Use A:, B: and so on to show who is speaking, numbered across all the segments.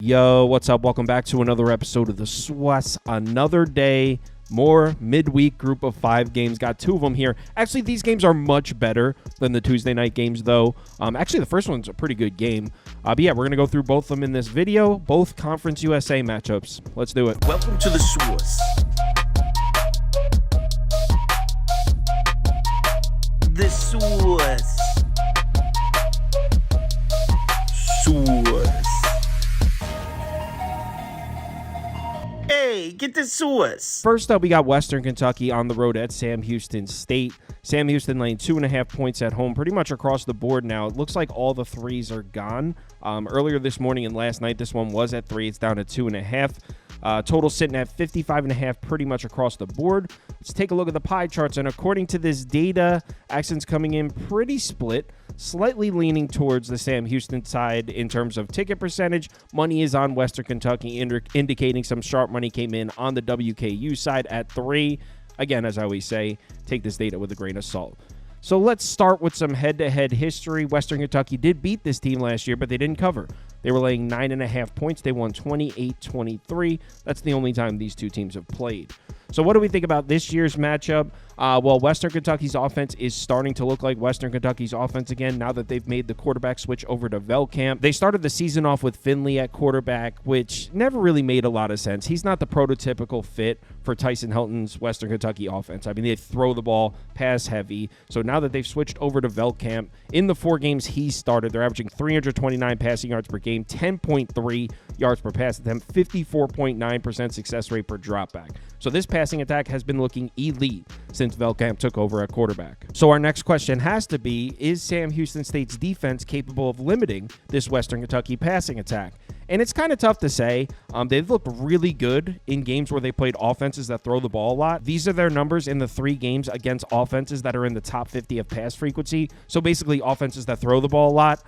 A: Yo, what's up? Welcome back to another episode of the SWS. Another day, more midweek group of 5 games. Got 2 of them here. Actually, these games are much better than the Tuesday night games, though. Actually, the first one's a pretty good game. But yeah, we're going to go through both of them in this video. Both Conference USA matchups. Let's do it.
B: Welcome to the SWS. The SWS. SWS. Hey, get the SWS.
A: First up, we got Western Kentucky on the road at Sam Houston State. Sam Houston laying 2.5 points at home pretty much across the board now. It looks like all the threes are gone. Earlier this morning and last night, this one was at 3. It's down to 2.5. Total sitting at 55.5 pretty much across the board. Let's take a look at the pie charts. And according to this data, actions coming in pretty split, slightly leaning towards the Sam Houston side in terms of ticket percentage. Money is on Western Kentucky, indicating some sharp money came in on the WKU side at 3. Again, as I always say, take this data with a grain of salt. So let's start with some head-to-head history. Western Kentucky did beat this team last year, but they didn't cover. They were laying 9.5 points. They won 28-23. That's the only time these two teams have played. So what do we think about this year's matchup? Well, Western Kentucky's offense is starting to look like Western Kentucky's offense again now that they've made the quarterback switch over to Velkamp. They started the season off with Finley at quarterback, which never really made a lot of sense. He's not the prototypical fit for Tyson Helton's Western Kentucky offense. I mean, they throw the ball, pass heavy. So now that they've switched over to Velkamp, in the 4 games he started, they're averaging 329 passing yards per game, 10.3 yards per pass attempt, 54.9% success rate per dropback. So this passing attack has been looking elite since Velkamp took over at quarterback. So our next question has to be, is Sam Houston State's defense capable of limiting this Western Kentucky passing attack? And it's kind of tough to say. They've looked really good in games where they played offenses that throw the ball a lot. These are their numbers in the 3 games against offenses that are in the top 50 of pass frequency. So basically offenses that throw the ball a lot.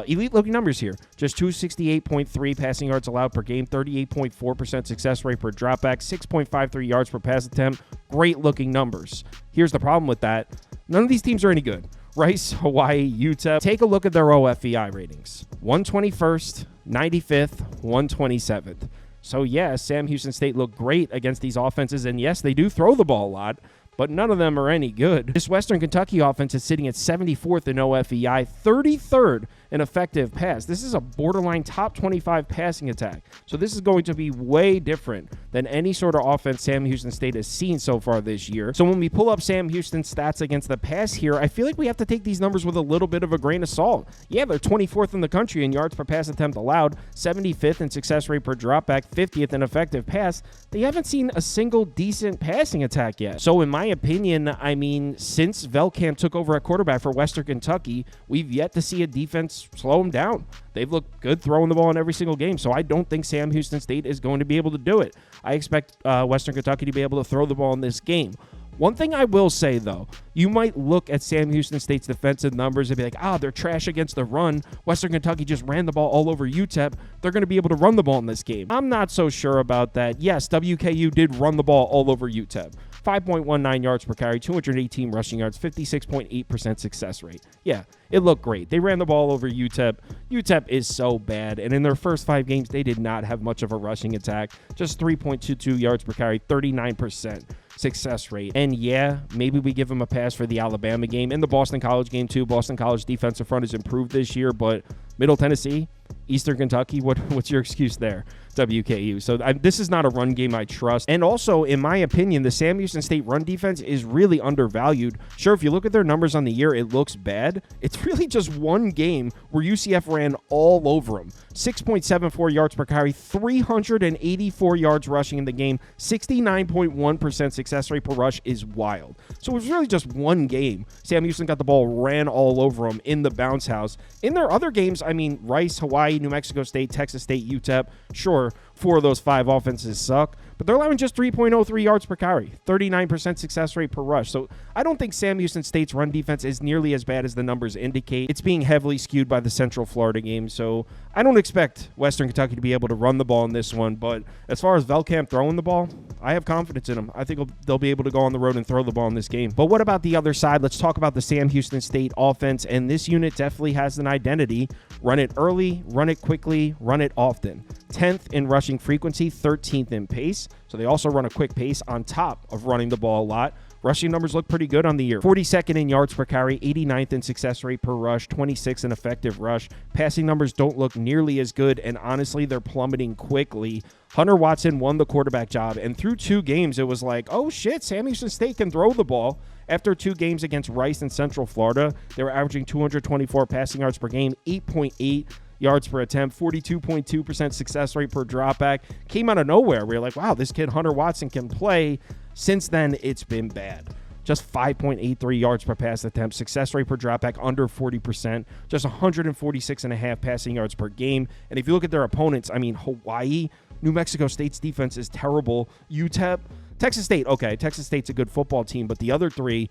A: Elite looking numbers here. Just 268.3 passing yards allowed per game, 38.4% success rate per dropback, 6.53 yards per pass attempt. Great looking numbers. Here's the problem with that. None of these teams are any good. Rice, Hawaii, UTEP. Take a look at their OFEI ratings. 121st, 95th, 127th. So yeah, Sam Houston State looked great against these offenses, and yes, they do throw the ball a lot, but none of them are any good. This Western Kentucky offense is sitting at 74th in OFEI, 33rd in effective pass. This is a borderline top 25 passing attack. So this is going to be way different than any sort of offense Sam Houston State has seen so far this year. So when we pull up Sam Houston's stats against the pass here, I feel like we have to take these numbers with a little bit of a grain of salt. Yeah, they're 24th in the country in yards per pass attempt allowed, 75th in success rate per dropback, 50th in effective pass. They haven't seen a single decent passing attack yet. So in my opinion, I mean, since Velkamp took over at quarterback for Western Kentucky, we've yet to see a defense slow them down. They've looked good throwing the ball in every single game, so I don't think Sam Houston State is going to be able to do it. I expect Western Kentucky to be able to throw the ball in this game. One thing I will say, though, you might look at Sam Houston State's defensive numbers and be like, they're trash against the run. Western Kentucky just ran the ball all over UTEP. They're going to be able to run the ball in this game. I'm not so sure about that. Yes, WKU did run the ball all over UTEP. 5.19 yards per carry, 218 rushing yards, 56.8% success rate. Yeah, it looked great. They ran the ball over UTEP. UTEP is so bad, and in their first 5 games, they did not have much of a rushing attack. Just 3.22 yards per carry, 39% success rate. And yeah, maybe we give them a pass for the Alabama game and the Boston College game too. Boston College defensive front has improved this year, but Middle Tennessee, Eastern Kentucky, what's your excuse there? WKU. So this is not a run game I trust. And also, in my opinion, the Sam Houston State run defense is really undervalued. Sure, if you look at their numbers on the year, it looks bad. It's really just one game where UCF ran all over them. 6.74 yards per carry, 384 yards rushing in the game, 69.1% success rate per rush is wild. So it was really just one game. Sam Houston got the ball, ran all over them in the bounce house. In their other games, I mean, Rice, Hawaii, New Mexico State, Texas State, UTEP, sure, 4 of those 5 offenses suck, but they're allowing just 3.03 yards per carry, 39% success rate per rush. So I don't think Sam Houston State's run defense is nearly as bad as the numbers indicate. It's being heavily skewed by the Central Florida game, so I don't expect Western Kentucky to be able to run the ball in this one, but as far as Velkamp throwing the ball, I have confidence in them. I think they'll be able to go on the road and throw the ball in this game. But what about the other side? Let's talk about the Sam Houston State offense, and this unit definitely has an identity. Run it early, run it quickly, run it often. 10th in rushing frequency, 13th in pace. So they also run a quick pace on top of running the ball a lot. Rushing numbers look pretty good on the year. 42nd in yards per carry, 89th in success rate per rush, 26th in effective rush. Passing numbers don't look nearly as good, and honestly, they're plummeting quickly. Hunter Watson won the quarterback job, and through 2 games, it was like, oh shit, Sam Houston State can throw the ball. After 2 games against Rice and Central Florida, they were averaging 224 passing yards per game, 8.8 yards per attempt, 42.2% success rate per dropback. Came out of nowhere. We were like, wow, this kid Hunter Watson can play. Since then, it's been bad. Just 5.83 yards per pass attempt, success rate per dropback under 40%, just 146.5 passing yards per game. And if you look at their opponents, I mean, Hawaii, New Mexico State's defense is terrible. UTEP, Texas State, okay, Texas State's a good football team, but the other 3,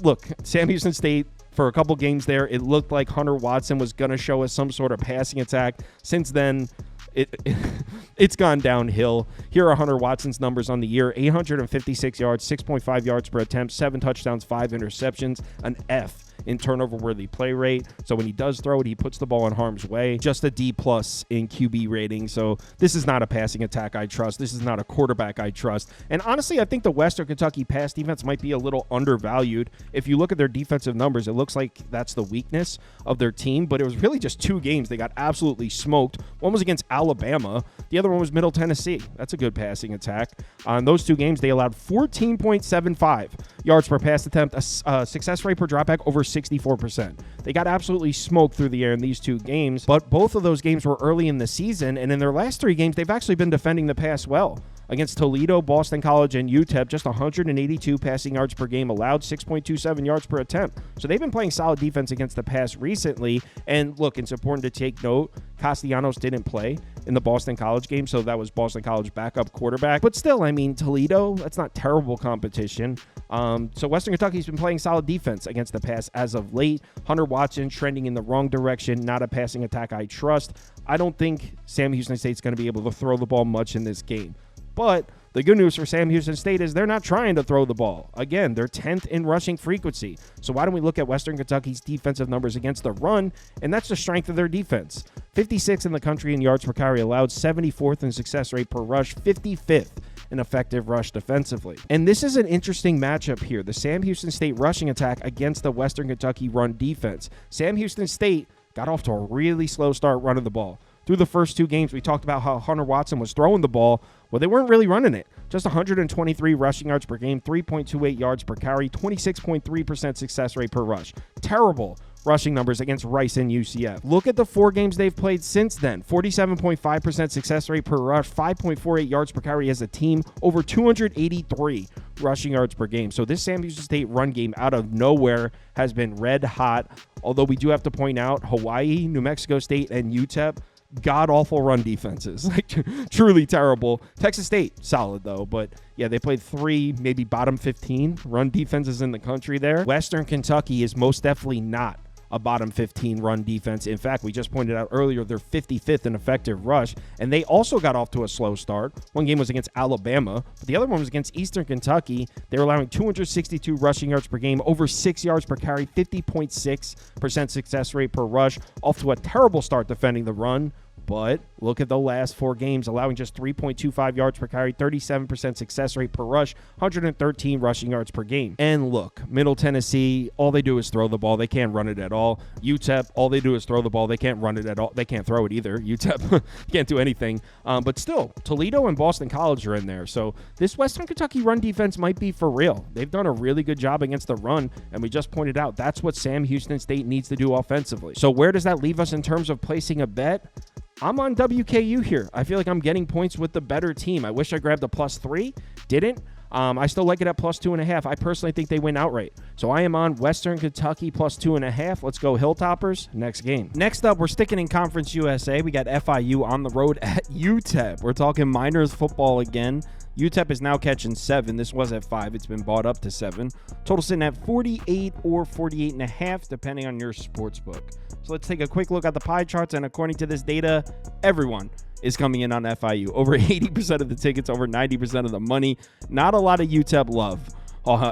A: look, Sam Houston State, for a couple games there, it looked like Hunter Watson was going to show us some sort of passing attack. Since then, it's gone downhill. Here are Hunter Watson's numbers on the year: 856 yards, 6.5 yards per attempt, 7 touchdowns, 5 interceptions, an F in turnover-worthy play rate. So when he does throw it, he puts the ball in harm's way. Just a D+ in QB rating. So this is not a passing attack I trust. This is not a quarterback I trust. And honestly, I think the Western Kentucky pass defense might be a little undervalued. If you look at their defensive numbers, it looks like that's the weakness of their team, but it was really just 2 games they got absolutely smoked. One was against Alabama. The other one was Middle Tennessee. That's a good passing attack. On those 2 games, they allowed 14.75 yards per pass attempt, a success rate per dropback over 64%. They got absolutely smoked through the air in these 2 games, but both of those games were early in the season, and in their last 3 games, they've actually been defending the pass well. Against Toledo, Boston College, and UTEP, just 182 passing yards per game allowed, 6.27 yards per attempt. So they've been playing solid defense against the pass recently. And look, it's important to take note, Castellanos didn't play in the Boston College game, so that was Boston College backup quarterback. But still, I mean, Toledo, that's not terrible competition. So Western Kentucky's been playing solid defense against the pass as of late. Hunter Watson trending in the wrong direction, not a passing attack I trust. I don't think Sam Houston State's going to be able to throw the ball much in this game. But the good news for Sam Houston State is they're not trying to throw the ball. Again, they're 10th in rushing frequency. So why don't we look at Western Kentucky's defensive numbers against the run? And that's the strength of their defense. 56th in the country in yards per carry allowed, 74th in success rate per rush, 55th in effective rush defensively. And this is an interesting matchup here. The Sam Houston State rushing attack against the Western Kentucky run defense. Sam Houston State got off to a really slow start running the ball. Through the first 2 games, we talked about how Hunter Watson was throwing the ball. Well, they weren't really running it. Just 123 rushing yards per game, 3.28 yards per carry, 26.3% success rate per rush. Terrible rushing numbers against Rice and UCF. Look at the 4 games they've played since then. 47.5% success rate per rush, 5.48 yards per carry as a team, over 283 rushing yards per game. So this Sam Houston State run game out of nowhere has been red hot. Although we do have to point out Hawaii, New Mexico State, and UTEP, god-awful run defenses. Like, truly terrible. Texas State, solid, though. But, yeah, they played 3, maybe bottom 15 run defenses in the country there. Western Kentucky is most definitely not a bottom 15 run defense. In fact, we just pointed out earlier, they're 55th in effective rush, and they also got off to a slow start. One game was against Alabama, but the other one was against Eastern Kentucky. They were allowing 262 rushing yards per game, over 6 yards per carry, 50.6% success rate per rush, off to a terrible start defending the run. But look at the last 4 games, allowing just 3.25 yards per carry, 37% success rate per rush, 113 rushing yards per game. And look, Middle Tennessee, all they do is throw the ball. They can't run it at all. UTEP, all they do is throw the ball. They can't run it at all. They can't throw it either. UTEP can't do anything. But still, Toledo and Boston College are in there. So this Western Kentucky run defense might be for real. They've done a really good job against the run, and we just pointed out that's what Sam Houston State needs to do offensively. So where does that leave us in terms of placing a bet? I'm on WKU here. I feel like I'm getting points with the better team. I wish I grabbed a +3. Didn't. I still like it at plus 2.5. I personally think they win outright. So I am on Western Kentucky plus 2.5. Let's go Hilltoppers. Next game. Next up, we're sticking in Conference USA. We got FIU on the road at UTEP. We're talking Miners football again. UTEP is now catching 7. This was at 5. It's been bought up to 7. Total sitting at 48 or 48.5, depending on your sports book. So let's take a quick look at the pie charts. And according to this data, everyone is coming in on FIU. Over 80% of the tickets, over 90% of the money. Not a lot of UTEP love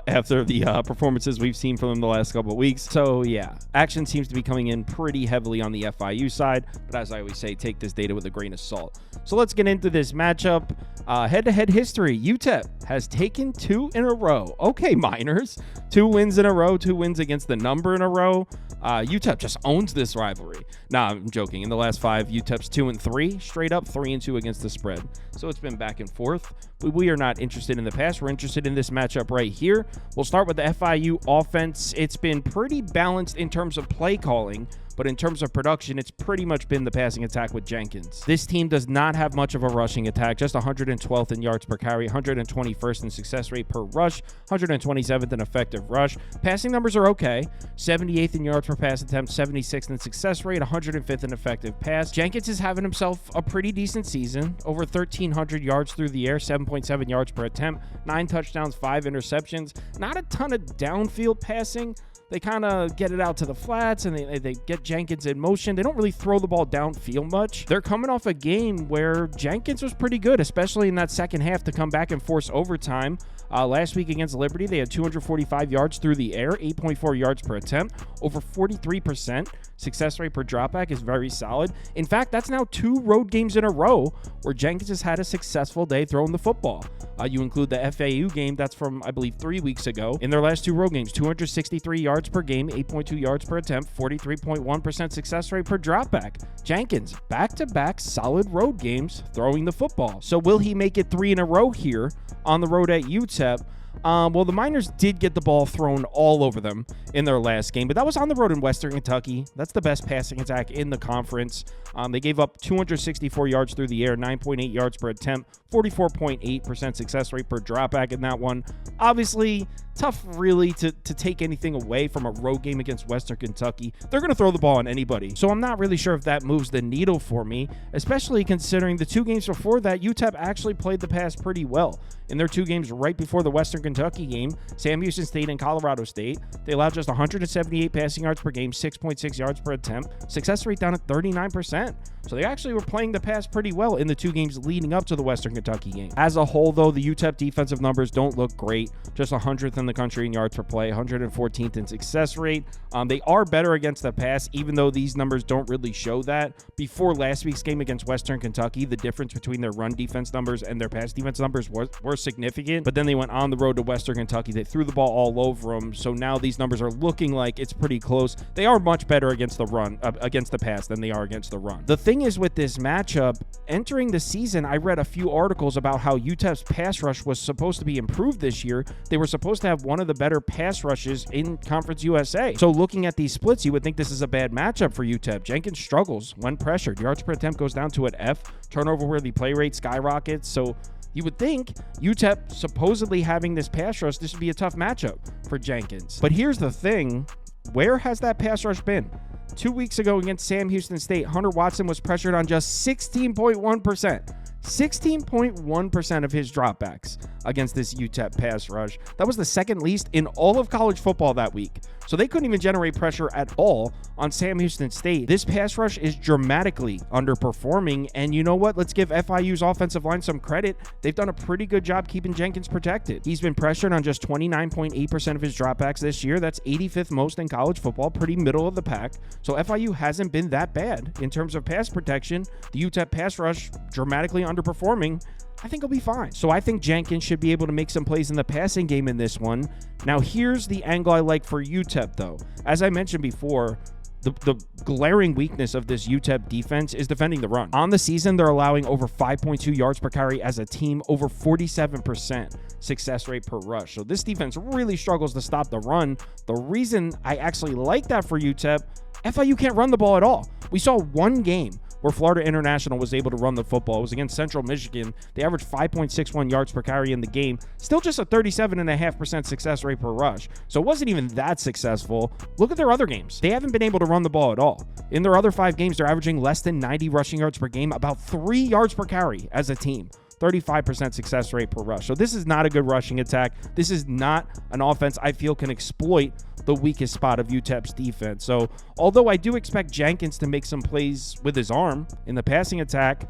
A: after the performances we've seen from them the last couple of weeks. So yeah, action seems to be coming in pretty heavily on the FIU side, but as I always say, take this data with a grain of salt. So let's get into this matchup. Head-to-head history, UTEP has taken 2 in a row. Okay, Miners, 2 wins in a row, 2 wins against the number in a row. UTEP just owns this rivalry. Nah, I'm joking. In the last 5, UTEP's 2-3, straight up 3-2 against the spread. So it's been back and forth, but we are not interested in the past. We're interested in this matchup right here. We'll start with the FIU offense. It's been pretty balanced in terms of play calling, but in terms of production, it's pretty much been the passing attack with Jenkins. This team does not have much of a rushing attack, just 112th in yards per carry, 121st in success rate per rush, 127th in effective rush. Passing numbers are okay, 78th in yards per pass attempt, 76th in success rate, 105th in effective pass. Jenkins is having himself a pretty decent season, over 1,300 yards through the air, 7.7 yards per attempt, 9 touchdowns, 5 interceptions. Not a ton of downfield passing. They kind of get it out to the flats, and they get Jenkins in motion. They don't really throw the ball downfield much. They're coming off a game where Jenkins was pretty good, especially in that second half to come back and force overtime. Last week against Liberty, they had 245 yards through the air, 8.4 yards per attempt, over 43%. Success rate per dropback is very solid. In fact, that's now 2 road games in a row where Jenkins has had a successful day throwing the football. You include the FAU game, that's from, I believe, 3 weeks ago. In their last 2 road games, 263 yards per game, 8.2 yards per attempt, 43.1% success rate per dropback. Jenkins, back-to-back solid road games throwing the football. So will he make it 3 in a row here on the road at UTEP? Well, the Miners did get the ball thrown all over them in their last game, but that was on the road in Western Kentucky. That's the best passing attack in the conference. They gave up 264 yards through the air, 9.8 yards per attempt, 44.8% success rate per dropback in that one. Obviously, tough really to take anything away from a road game against Western Kentucky. They're going to throw the ball on anybody. So I'm not really sure if that moves the needle for me, especially considering the 2 games before that, UTEP actually played the pass pretty well. In their 2 games right before the Western Kentucky game, Sam Houston State and Colorado State, they allowed just 178 passing yards per game, 6.6 yards per attempt, success rate down at 39%. So they actually were playing the pass pretty well in the 2 games leading up to the Western Kentucky game. As a whole, though, the UTEP defensive numbers don't look great. Just 100th in the country in yards per play, 114th in success rate. They are better against the pass, even though these numbers don't really show that. Before last week's game against Western Kentucky, the difference between their run defense numbers and their pass defense numbers were significant. But then they went on the road to Western Kentucky. They threw the ball all over them. So now these numbers are looking like it's pretty close. They are much better against the run, against the pass than they are against the run. The thing is with this matchup, entering the season, I read a few articles about how UTEP's pass rush was supposed to be improved this year. They were supposed to have one of the better pass rushes in Conference USA. So looking at these splits, you would think this is a bad matchup for UTEP. Jenkins struggles when pressured. Yards per attempt goes down to an F. Turnover-worthy play rate skyrockets. So you would think UTEP supposedly having this pass rush, this would be a tough matchup for Jenkins. But here's the thing. Where has that pass rush been? 2 weeks ago against Sam Houston State, Hunter Watson was pressured on just 16.1%. 16.1% of his dropbacks against this UTEP pass rush. That was the second least in all of college football that week. So they couldn't even generate pressure at all on Sam Houston State. This pass rush is dramatically underperforming. And you know what? Let's give FIU's offensive line some credit. They've done a pretty good job keeping Jenkins protected. He's been pressured on just 29.8% of his dropbacks this year. That's 85th most in college football, pretty middle of the pack. So FIU hasn't been that bad in terms of pass protection. The UTEP pass rush dramatically underperforming. I think he'll be fine. So I think Jenkins should be able to make some plays in the passing game in this one. Now, here's the angle I like for UTEP, though. As I mentioned before, the glaring weakness of this UTEP defense is defending the run. On the season, they're allowing over 5.2 yards per carry as a team, over 47% success rate per rush. So this defense really struggles to stop the run. The reason I actually like that for UTEP FIU can't run the ball at all. We saw one game where Florida International was able to run the football. It was against Central Michigan. They averaged 5.61 yards per carry in the game. Still just a 37.5% success rate per rush. So it wasn't even that successful. Look at their other games. They haven't been able to run the ball at all. In their other 5 games, they're averaging less than 90 rushing yards per game, about 3 yards per carry as a team. 35% success rate per rush. So this is not a good rushing attack. This is not an offense I feel can exploit the weakest spot of UTEP's defense. So although I do expect Jenkins to make some plays with his arm in the passing attack,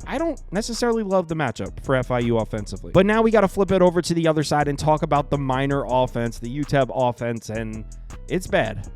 A: I don't necessarily love the matchup for FIU offensively. But now we got to flip it over to the other side and talk about the minor offense, the UTEP offense, and it's bad.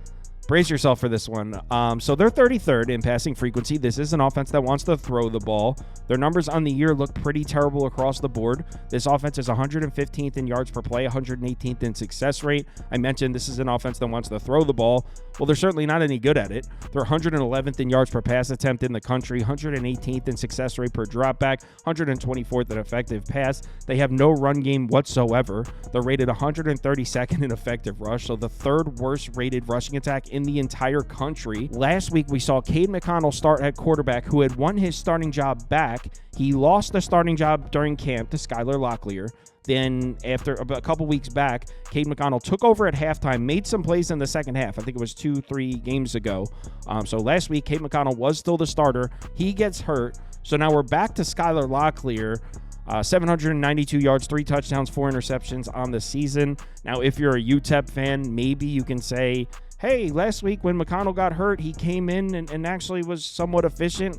A: Brace yourself for this one. So they're 33rd in passing frequency. This is an offense that wants to throw the ball. Their numbers on the year look pretty terrible across the board. This offense is 115th in yards per play, 118th in success rate. I mentioned this is an offense that wants to throw the ball. Well, they're certainly not any good at it. They're 111th in yards per pass attempt in the country, 118th in success rate per dropback, 124th in effective pass. They have no run game whatsoever. They're rated 132nd in effective rush, so the 3rd worst rated rushing attack in the entire country. Last week, we saw Cade McConnell start at quarterback, who had won his starting job back. He lost the starting job during camp to Skylar Locklear. Then after a couple weeks back, Cade McConnell took over at halftime, made some plays in the second half. I think it was 2-3 games ago. So last week, Cade McConnell was still the starter. He gets hurt. So now we're back to Skylar Locklear. 792 yards, 3 touchdowns, 4 interceptions on the season. Now, if you're a UTEP fan, maybe you can say, hey, last week when McConnell got hurt, he came in and actually was somewhat efficient.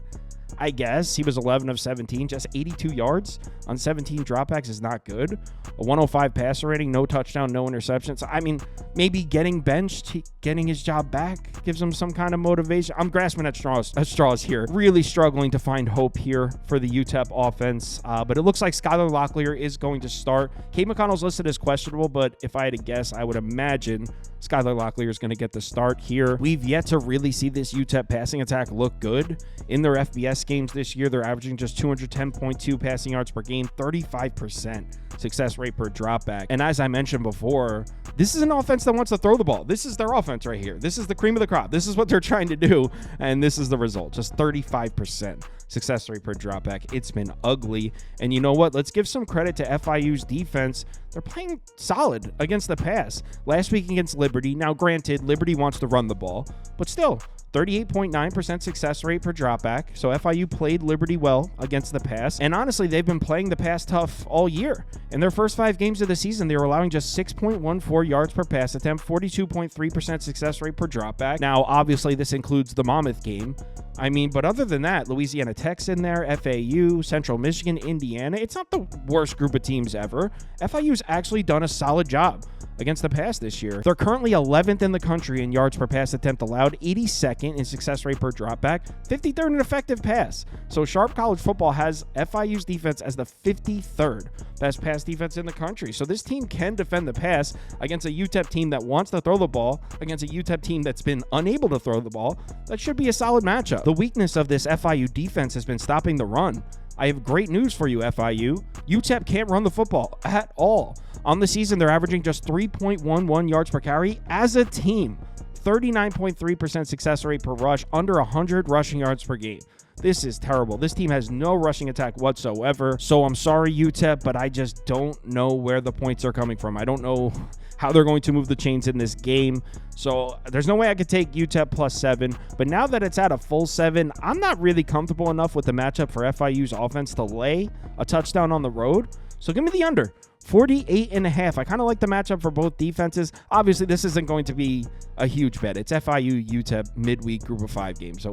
A: I guess he was 11 of 17, just 82 yards on 17 dropbacks is not good. A 105 passer rating, no touchdown, no interceptions. I mean, maybe getting benched, getting his job back gives him some kind of motivation. I'm grasping at straws here. Really struggling to find hope here for the UTEP offense. But it looks like Skylar Locklear is going to start. Cade McConnell's listed as questionable, but if I had to guess, I would imagine Skylar Locklear is going to get the start here. We've yet to really see this UTEP passing attack look good. In their FBS games this year, they're averaging just 210.2 passing yards per game, 35% success rate per dropback. And as I mentioned before, this is an offense that wants to throw the ball. This is their offense right here. This is the cream of the crop. This is what they're trying to do, and this is the result. Just 35% success rate per dropback. It's been ugly. And you know what? Let's give some credit to FIU's defense. They're playing solid against the pass. Last week against Liberty. Now, granted, Liberty wants to run the ball, but still, 38.9% success rate per dropback. So FIU played Liberty well against the pass. And honestly, they've been playing the pass tough all year. In their first 5 games of the season, they were allowing just 6.14 yards per pass attempt, 42.3% success rate per dropback. Now, obviously, this includes the Monmouth game. I mean, but other than that, Louisiana Tech's in there, FAU, Central Michigan, Indiana. It's not the worst group of teams ever. FIU's actually done a solid job against the pass this year. They're currently 11th in the country in yards per pass attempt allowed, 82nd in success rate per dropback, 53rd in effective pass. So Sharp College Football has FIU's defense as the 53rd best pass defense in the country. So this team can defend the pass against a UTEP team that wants to throw the ball, against a UTEP team that's been unable to throw the ball. That should be a solid matchup. The weakness of this FIU defense has been stopping the run. I have great news for you, FIU. UTEP can't run the football at all. On the season, they're averaging just 3.11 yards per carry as a team. 39.3% success rate per rush, under 100 rushing yards per game. This is terrible. This team has no rushing attack whatsoever. So I'm sorry, UTEP, but I just don't know where the points are coming from. I don't know how they're going to move the chains in this game. So there's no way I could take UTEP +7. But now that it's at a full 7, I'm not really comfortable enough with the matchup for FIU's offense to lay a touchdown on the road. So give me the under. 48.5. I kind of like the matchup for both defenses. Obviously, this isn't going to be a huge bet. It's FIU, UTEP, midweek group of 5 game. So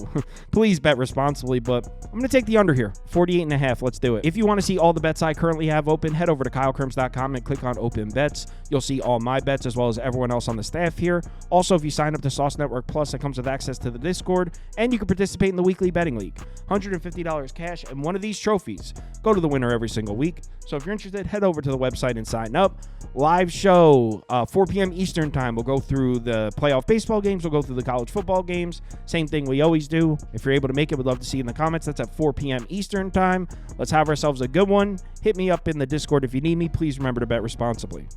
A: please bet responsibly, but I'm going to take the under here. 48.5. Let's do it. If you want to see all the bets I currently have open, head over to KyleKirms.com and click on open bets. You'll see all my bets as well as everyone else on the staff here. Also, if you sign up to Sauce Network Plus, it comes with access to the Discord, and you can participate in the weekly betting league. $150 cash and one of these trophies go to the winner every single week. So if you're interested, head over to the website and sign up. Live show, 4 p.m. Eastern time. We'll go through the playoff baseball games. We'll go through the college football games. Same thing we always do. If you're able to make it, we'd love to see you in the comments. That's at 4 p.m. Eastern time. Let's have ourselves a good one. Hit me up in the Discord if you need me. Please remember to bet responsibly.